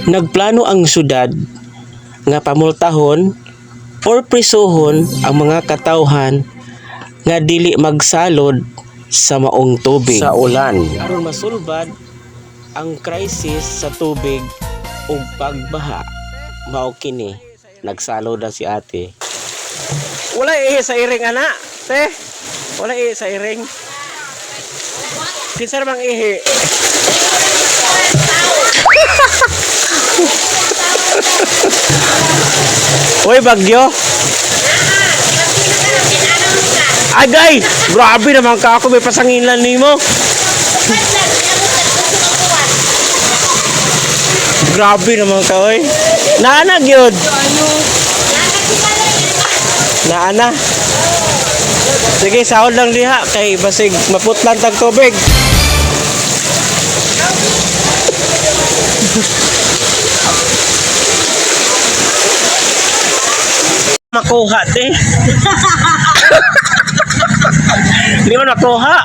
Nagplano ang syudad nga pamultahon or prisuhon ang mga katawhan nga dili magsalod sa maong tubig sa ulan aron masulbad ang krisis sa tubig ug pagbaha. Mao kini nagsalod na si ate. Wala sa iring ana, te. Wala sa iring. Kinsa mang ihi? Hoy bagyo. Agay, grabe naman ka ako may pasangilan nimo. Grabe naman ka oy. Naana gyud. Naana. Sige, sahod lang diha kay basig maputlan tag tubig. Makuha te. Hindi mo nakuha.